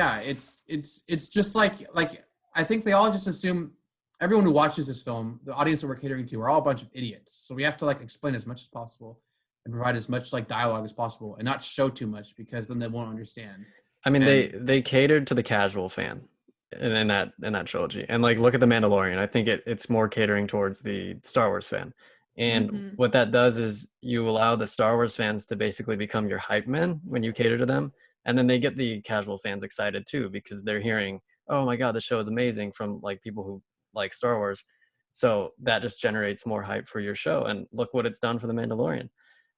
yeah, it's just like I think they all just assume everyone who watches this film, the audience that we're catering to, are all a bunch of idiots. So we have to like explain as much as possible and provide as much like dialogue as possible and not show too much because then they won't understand. I mean, And they catered to the casual fan in that trilogy, and like look at the Mandalorian. I think it's more catering towards the Star Wars fan, and Mhm. what that does is you allow the Star Wars fans to basically become your hype men when you cater to them, and then they get the casual fans excited too because they're hearing, oh my god, the show is amazing from like people who like Star Wars, so that just generates more hype for your show. And look what it's done for the Mandalorian.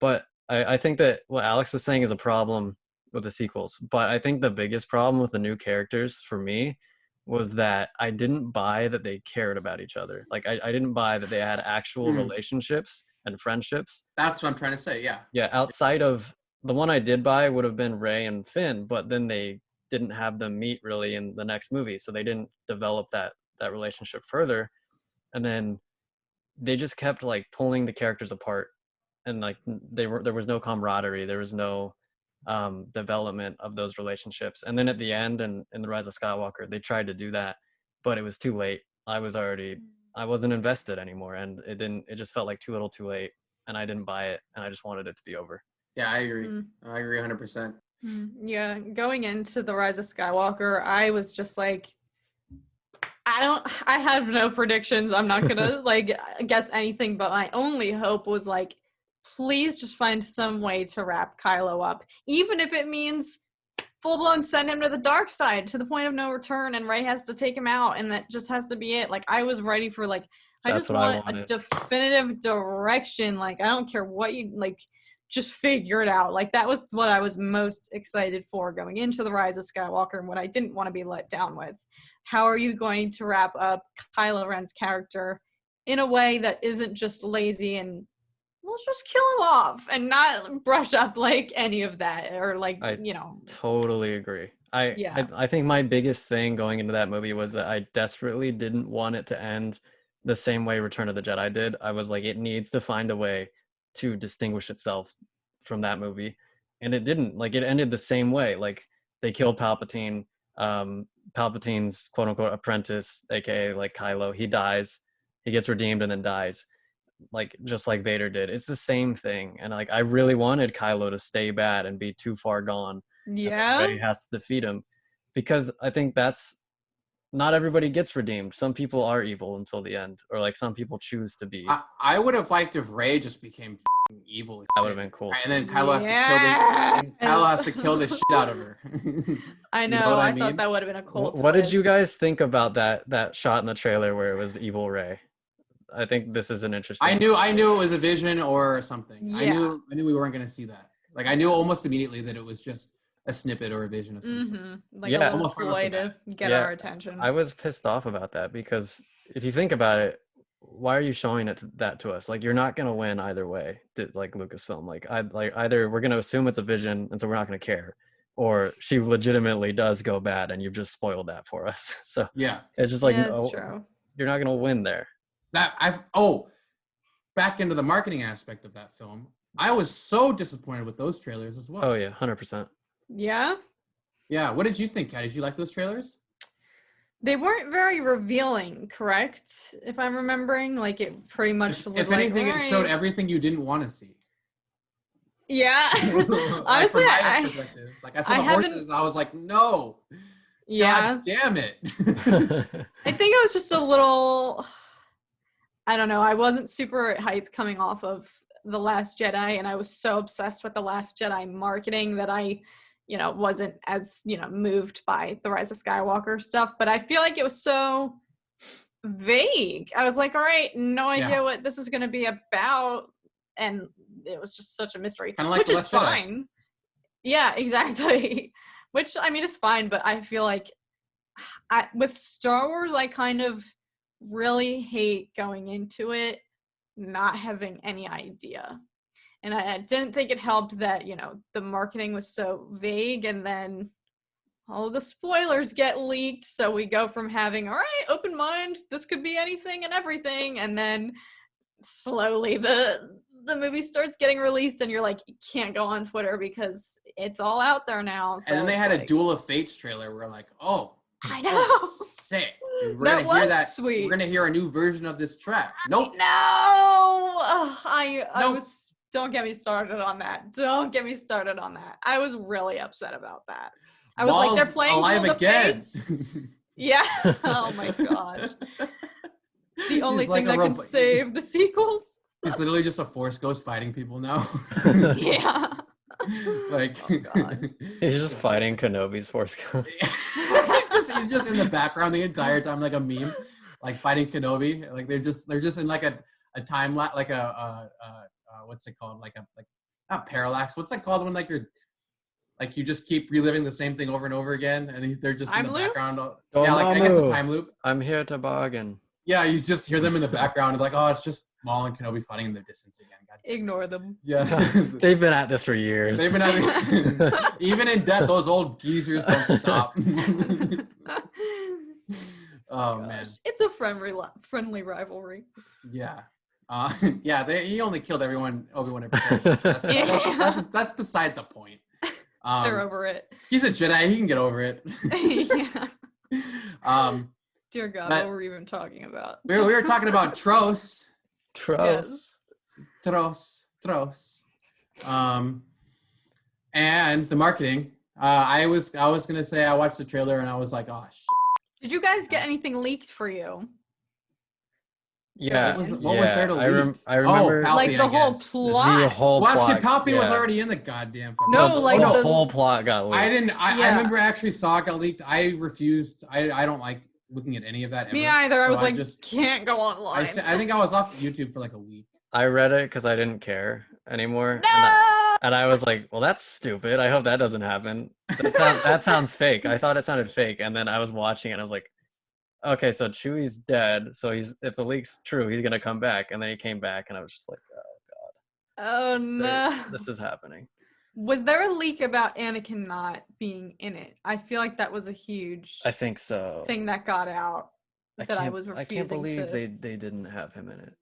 But I think that what Alex was saying is a problem with the sequels. But I think the biggest problem with the new characters for me was that I didn't buy that they cared about each other. Like I didn't buy that they had actual relationships and friendships. that's what I'm trying to say. Yeah. Yeah, outside of the one I did buy would have been Rey and Finn, but then they didn't have them meet really in the next movie, so they didn't develop that relationship further. And then they just kept like pulling the characters apart, and like there was no camaraderie, there was no development of those relationships. And then at the end and in the Rise of Skywalker, they tried to do that, but it was too late. I wasn't invested anymore, and it just felt like too little too late, and I didn't buy it, and I just wanted it to be over. Yeah, I agree. I agree 100%. Yeah, going into the Rise of Skywalker, I was just like, I have no predictions. I'm not gonna like guess anything, but my only hope was like, please just find some way to wrap Kylo up, even if it means full-blown send him to the dark side to the point of no return and Rey has to take him out and that just has to be it. Like I was ready for like, I That's just what I want a wanted. definitive direction. Like I don't care what you like, just figure it out. Like that was what I was most excited for going into the Rise of Skywalker, and what I didn't want to be let down with. How are you going to wrap up Kylo Ren's character in a way that isn't just lazy and let's just kill him off and not brush up like any of that, or like, Totally agree. Yeah. I think my biggest thing going into that movie was that I desperately didn't want it to end the same way Return of the Jedi did. I was like, it needs to find a way to distinguish itself from that movie, and it didn't. Like it ended the same way. Like they killed Palpatine, Palpatine's quote unquote apprentice, aka like Kylo. He dies, he gets redeemed and then dies, like just like Vader did. It's the same thing. And like I really wanted Kylo to stay bad and be too far gone. Yeah. Rey has to defeat him, because I think that's not everybody gets redeemed. Some people are evil until the end, or like some people choose to be. I would have liked if Rey just became evil. That would have been cool. And then Kylo has to kill the shit out of her. I know. You know what I thought mean? that would have been a cool What did twist. you guys think about that shot in the trailer where it was evil Rey? I think this is an interesting. I knew it was a vision or something. Yeah. I knew we weren't going to see that. Like I knew almost immediately that it was just a snippet or a vision of some sort. Like Yeah. a little ploy to get our attention. I was pissed off about that, because if you think about it, why are you showing that to us? Like you're not going to win either way. Like Lucasfilm, like either we're going to assume it's a vision and so we're not going to care, or she legitimately does go bad and you've just spoiled that for us. So yeah, it's just like, that's true. You're not going to win there. Back into the marketing aspect of that film, I was so disappointed with those trailers as well. Oh yeah, 100%. Yeah. Yeah. What did you think, Kat? Did you like those trailers? They weren't very revealing, correct? If I'm remembering, like it pretty much was if like, anything, right. It showed everything you didn't want to see. Yeah. Honestly, like from my perspective, like I saw the horses, I was like, no. Yeah. God damn it. I think I was just a little, I don't know. I wasn't super hyped coming off of The Last Jedi, and I was so obsessed with The Last Jedi marketing that I, wasn't as, moved by the Rise of Skywalker stuff. But I feel like it was so vague. I was like, all right, no idea what this is going to be about. And it was just such a mystery, which is fine. Yeah, exactly. Which, I mean, is fine, but I feel like with Star Wars, I kind of really hate going into it not having any idea. And I didn't think it helped that, the marketing was so vague, and then all the spoilers get leaked. So we go from having, all right, open mind, this could be anything and everything, and then slowly the movie starts getting released, and you're like, you can't go on Twitter because it's all out there now. So and then they had like, a Duel of Fates trailer. We're like, oh, I know. oh, sick. Dude, we're That gonna hear was that. sweet. We're gonna hear a new version of this track. Nope. No, I Nope. was. Don't get me started on that. Don't get me started on that. I was really upset about that. I was like, Maul's they're playing alive Duel of again. Fates. Yeah. Oh my gosh. The only He's like thing a that can robot. save the sequels. He's literally just a Force ghost fighting people now. Yeah. Like, Oh, God. He's just fighting Kenobi's Force Ghost. he's just in the background the entire time, like a meme, like fighting Kenobi. Like they're just in like a time lapse, like a what's it called? Like not parallax. What's that called when like you just keep reliving the same thing over and over again, and they're just Time in the loop? background. Yeah, like I guess a time loop. I'm here to bargain. Yeah, you just hear them in the background. It's like, oh, it's just Maul and Kenobi fighting in the distance again. God. Ignore them. Yeah, They've been at this for years. they've been having even in death. Those old geezers don't stop. Oh man, It's a friendly rivalry. yeah, yeah. He only killed everyone Obi-Wan ever killed. That's beside the point. They're over it. He's a Jedi. He can get over it. Yeah. Dear God, but what were we even talking about? we were talking about TROS. TROS. Yes. TROS. And the marketing. I was gonna say I watched the trailer and I was like, oh shit. Did you guys get anything leaked for you? Yeah. What was there to leak? I remember Palpatine, Like the I whole guess. plot. the whole Well, plot. actually, Palpatine was yeah. already in the goddamn. No, like the the- whole plot got leaked. I didn't. I Yeah. remember actually saw it got leaked. I refused. I don't like looking at any of that. Me ever. either. I So was like, just. can't go online. I think I was off YouTube for like a week. I read it because I didn't care anymore. No! And I was like, well, that's stupid. I hope that doesn't happen. That sounds fake. I thought it sounded fake. And then I was watching it and I was like, okay, so Chewie's dead. So if the leak's true, he's going to come back. And then he came back and I was just like, Oh no. this is happening. Was there a leak about Anakin not being in it? I feel like that was a huge I think so. thing that got out that I was refusing I can't believe to. they didn't have him in it.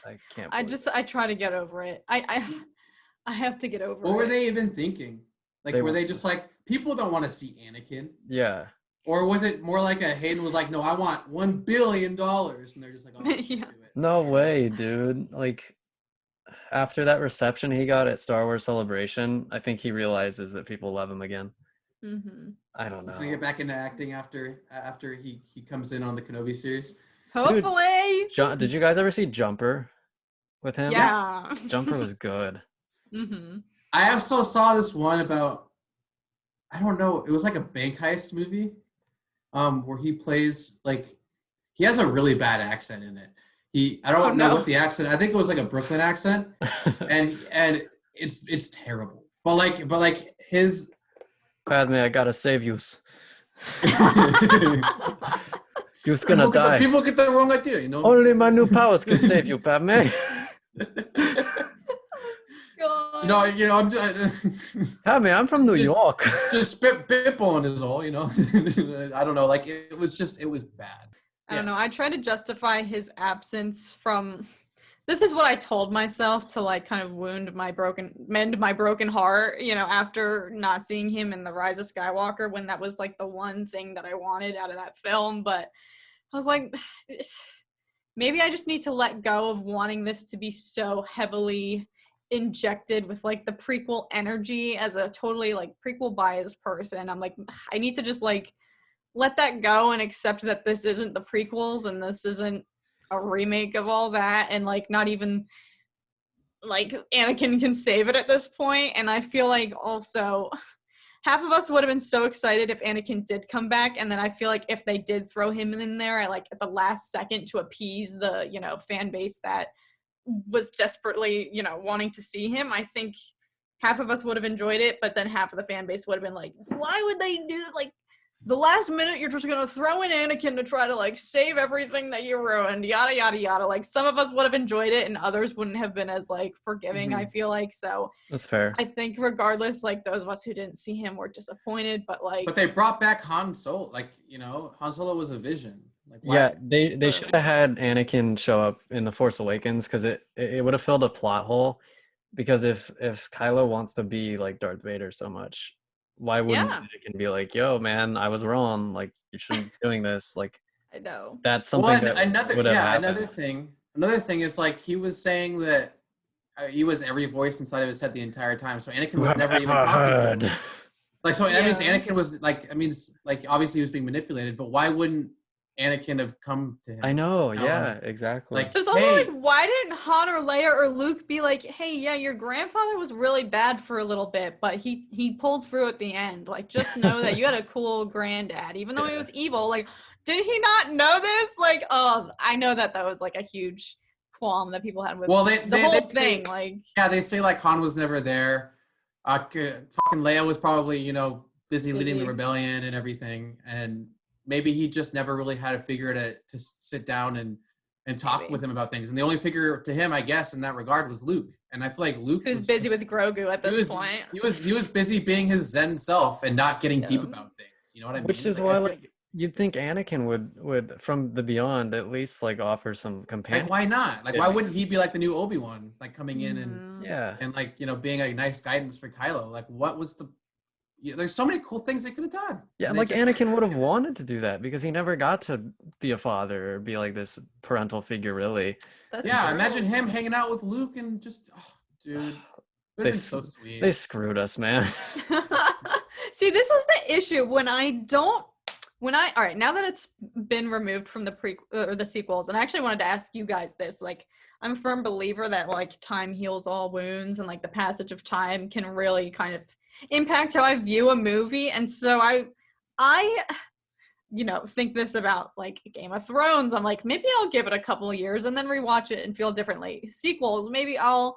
I can't I try to get over it. I have to get over it. What were they even thinking? Like, They were were- they just like, people don't want to see Anakin? Yeah. Or was it more like Hayden was like, no, I want $1 billion, and they're just like, oh, Yeah. do it. No way, dude. Like, after that reception he got at Star Wars Celebration, I think he realizes that people love him again. Mm-hmm. I don't know. So you get back into acting after he comes in on the Kenobi series. Hopefully. Did you guys ever see Jumper with him? Yeah. Jumper was good. Mm-hmm. I also saw this one about, I don't know, it was like a bank heist movie, where he plays like, he has a really bad accent in it. I don't know what the accent. I think it was like a Brooklyn accent, and it's terrible. But like his. Padme, I gotta save you. You're gonna die. People get the wrong idea, you know. Only my new powers can save you, Padme. God. You know, I'm just. Padme, I'm from New York. Just spitballing is all, you know. I don't know. Like it was bad. I don't know. I try to justify his absence from. This is what I told myself to like kind of mend my broken heart, you know, after not seeing him in The Rise of Skywalker, when that was like the one thing that I wanted out of that film. But I was like, maybe I just need to let go of wanting this to be so heavily injected with like the prequel energy as a totally like prequel biased person. I'm like, I need to just like let that go and accept that this isn't the prequels and this isn't a remake of all that, and like not even like Anakin can save it at this point. And I feel like also half of us would have been so excited if Anakin did come back, and then I feel like if they did throw him in there at the last second to appease the, you know, fan base that was desperately, you know, wanting to see him, I think half of us would have enjoyed it, but then half of the fan base would have been like, why would they do like the last minute you're just gonna throw in Anakin to try to like save everything that you ruined, yada yada yada. Like some of us would have enjoyed it and others wouldn't have been as like forgiving. I feel like. So That's fair. I think regardless, like those of us who didn't see him were disappointed, but like But they brought back Han Solo. Like, you know, Han Solo was a vision. Like, why? Yeah, they should have had Anakin show up in The Force Awakens because it would have filled a plot hole. Because if Kylo wants to be like Darth Vader so much, why wouldn't Yeah, Anakin be like, "Yo, man, I was wrong. Like, you shouldn't be doing this." Like, I know. that's Well, something that would have another happened. thing. Another thing is like he was saying that he was every voice inside of his head the entire time. So Anakin Who was have never even ever talking to heard? him. Like, so that means Yeah. Anakin was like, like obviously he was being manipulated, but why wouldn't Anakin have come to him? I know. Tell him, Yeah, exactly. like, There's also hey, like, why didn't Han or Leia or Luke be like, hey, yeah, your grandfather was really bad for a little bit, but he pulled through at the end. Like, just know that you had a cool granddad, even though he Yeah. was evil. Like, did he not know this? Like, I know that was like a huge qualm that people had with well, the whole they thing. say, Like, yeah, they say like Han was never there. Fucking Leia was probably, busy leading the Busy. rebellion and everything, and maybe he just never really had a figure to sit down and talk Maybe. with him about things. And the only figure to him, I guess, in that regard was Luke. And I feel like Luke who's was busy just, with Grogu at this point. he was busy being his Zen self and not getting deep Yeah. about things. You know what I mean? Which is Like, why, I feel- like, you'd think Anakin would from the beyond at least like offer some like, companion. why not? Like, why wouldn't he be like the new Obi-Wan, like coming in Mhm. Yeah. and like, being a nice guidance for Kylo? Like, what was the? There's so many cool things they could have done. Yeah, And they like just Anakin would have didn't. wanted to do that because he never got to be a father or be like this parental figure, really. That's Yeah, true. imagine him hanging out with Luke and just, oh, dude, it would They have been so s- sweet. They screwed us, man. See, this is the issue when all right, now that it's been removed from the or the sequels, and I actually wanted to ask you guys this, like, I'm a firm believer that like time heals all wounds and like the passage of time can really kind of impact how I view a movie. And so I think this about like Game of Thrones. I'm like, maybe I'll give it a couple of years and then rewatch it and feel differently. Sequels, maybe I'll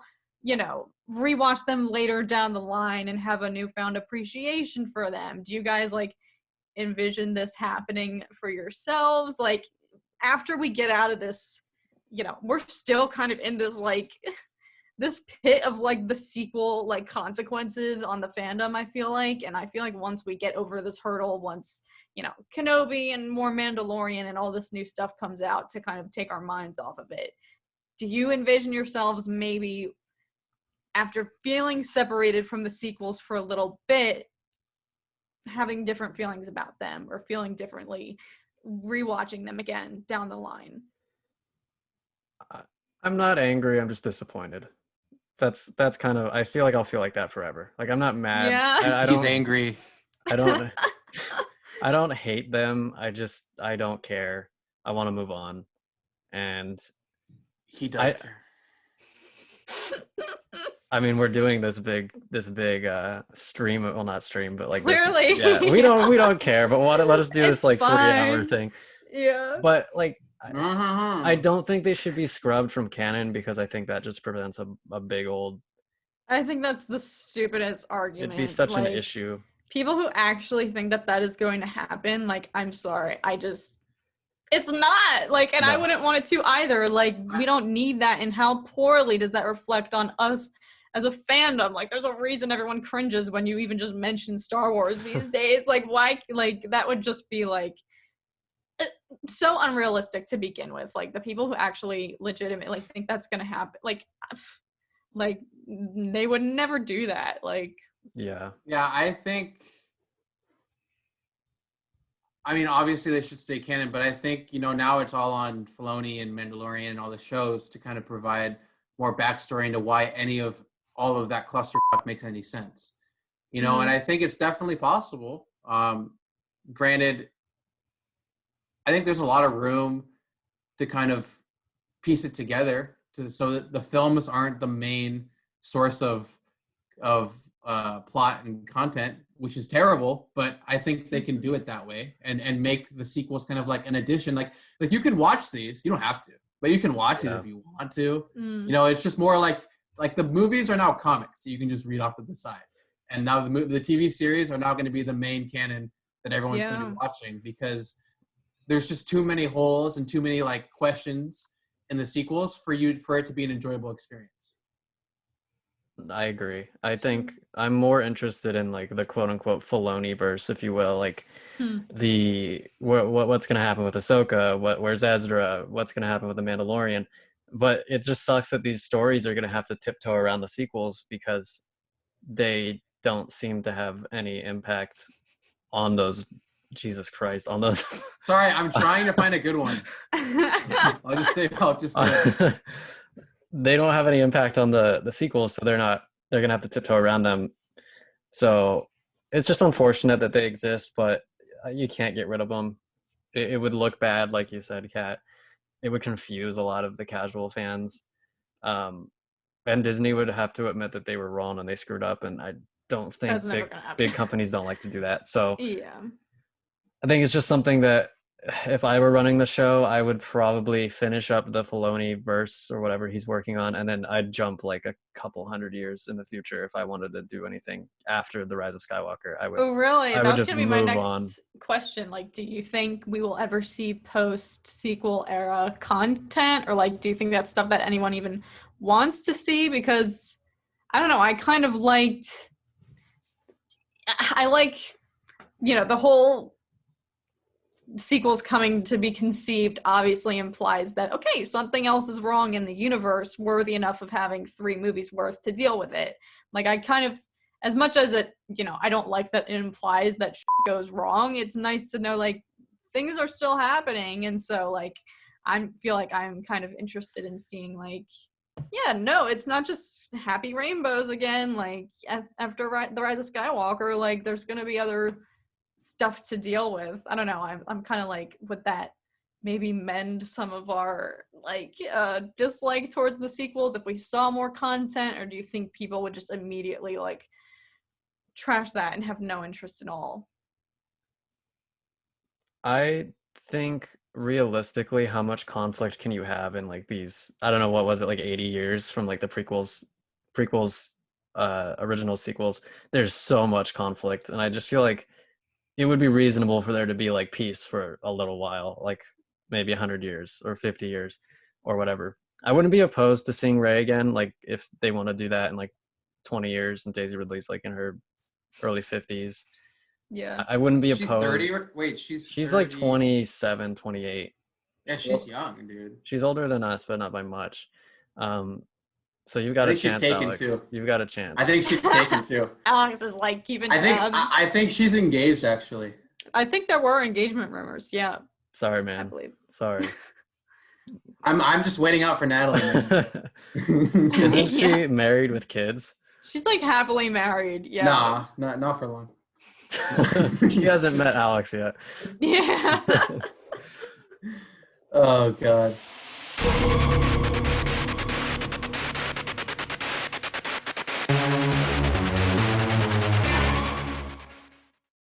rewatch them later down the line and have a newfound appreciation for them. Do you guys like envision this happening for yourselves? Like, after we get out of this, we're still kind of in this like this pit of like the sequel like consequences on the fandom, I feel like. And I feel like once we get over this hurdle, once Kenobi and more Mandalorian and all this new stuff comes out to kind of take our minds off of it, do you envision yourselves maybe after feeling separated from the sequels for a little bit having different feelings about them or feeling differently rewatching them again down the line? I'm not angry, I'm just disappointed. That's kind of, I feel like I'll feel like that forever. Like, I'm not mad. Yeah. I He's don't angry. I don't I don't hate them. I don't care. I want to move on. And He does I- care. I mean, we're doing this big stream, well, not stream, but like Clearly. this, yeah, we don't care, but let us do It's this like 3-hour fine. thing. Yeah. But like Mm-hmm. I don't think they should be scrubbed from canon because I think that just prevents a big old, I think that's the stupidest argument. it'd be such an like, issue. People who actually think that is going to happen, like, I'm sorry. It's not. Like, and I No. wouldn't want it to either. Like, we don't need that. And how poorly does that reflect on us as a fandom? Like, there's a reason everyone cringes when you even just mention Star Wars these days. Like, why? Like, that would just be, like, so unrealistic to begin with. Like, the people who actually legitimately think that's going to happen, like, they would never do that. Like, Yeah. Yeah, I mean, obviously they should stay canon, but I think, now it's all on Filoni and Mandalorian and all the shows to kind of provide more backstory into why any of all of that clusterfuck makes any sense. And I think it's definitely possible. Granted, I think there's a lot of room to kind of piece it together so that the films aren't the main source of plot and content, which is terrible, but I think they can do it that way and make the sequels kind of like an addition. Like you can watch these, you don't have to, but you can watch these if you want to. It's just more like the movies are now comics, so you can just read off to the side. And now the TV series are now going to be the main canon that everyone's going to be watching, because there's just too many holes and too many like questions in the sequels for it to be an enjoyable experience. I agree. I think I'm more interested in like the quote unquote Filoni verse, if you will, like Hmm. what's gonna happen with Ahsoka, where's Ezra, what's gonna happen with the Mandalorian. But it just sucks that these stories are gonna have to tiptoe around the sequels because they don't seem to have any impact on those. Jesus Christ, on those. Sorry, I'm trying to find a good one. I'll just say it. They don't have any impact on the sequels, so they're gonna have to tiptoe around them. So it's just unfortunate that they exist, but you can't get rid of them. It would look bad, like you said, Kat. It would confuse a lot of the casual fans. And Disney would have to admit that they were wrong and they screwed up, and I don't think That's never gonna happen. big companies don't like to do that. So Yeah. I think it's just something that if I were running the show, I would probably finish up the Filoni verse or whatever he's working on, and then I'd jump like a couple hundred years in the future if I wanted to do anything after the Rise of Skywalker. Oh, really? I would That's just gonna be my move next on. question. Like, do you think we will ever see post-sequel era content, or like, do you think that's stuff that anyone even wants to see? Because I don't know. I kind of liked. I like, the whole sequels coming to be conceived obviously implies that, okay, something else is wrong in the universe worthy enough of having 3 movies worth to deal with it. Like, I kind of, as much as it, I don't like that it implies that shit goes wrong, it's nice to know, like, things are still happening. And so, like, I feel like I'm kind of interested in seeing, like, yeah, no, it's not just happy rainbows again. Like, after the Rise of Skywalker, like, there's going to be other stuff to deal with. I don't know. I'm kind of like, would that maybe mend some of our like dislike towards the sequels if we saw more content, or do you think people would just immediately like trash that and have no interest at all? I think realistically, how much conflict can you have in like these, I don't know, what was it, like 80 years from like the prequels, original sequels? There's so much conflict, and I just feel like it would be reasonable for there to be like peace for a little while, like maybe 100 years or 50 years or whatever. I wouldn't be opposed to seeing Rey again, like if they want to do that in like 20 years and Daisy Ridley's like in her early 50s. Yeah. I wouldn't be She's opposed. 30? Wait, she's 30. Like 27, 28. Yeah, she's young, dude. She's older than us, but not by much. So you've got a chance, Alex. Too. You've got a chance. I think she's taken too. Alex is like keeping tabs. I think she's engaged, actually. I think there were engagement rumors. Yeah. Sorry, man. I believe. Sorry. I'm just waiting out for Natalie. Isn't she married with kids? She's like happily married. Yeah. Nah, not for long. She hasn't met Alex yet. Yeah. Oh God.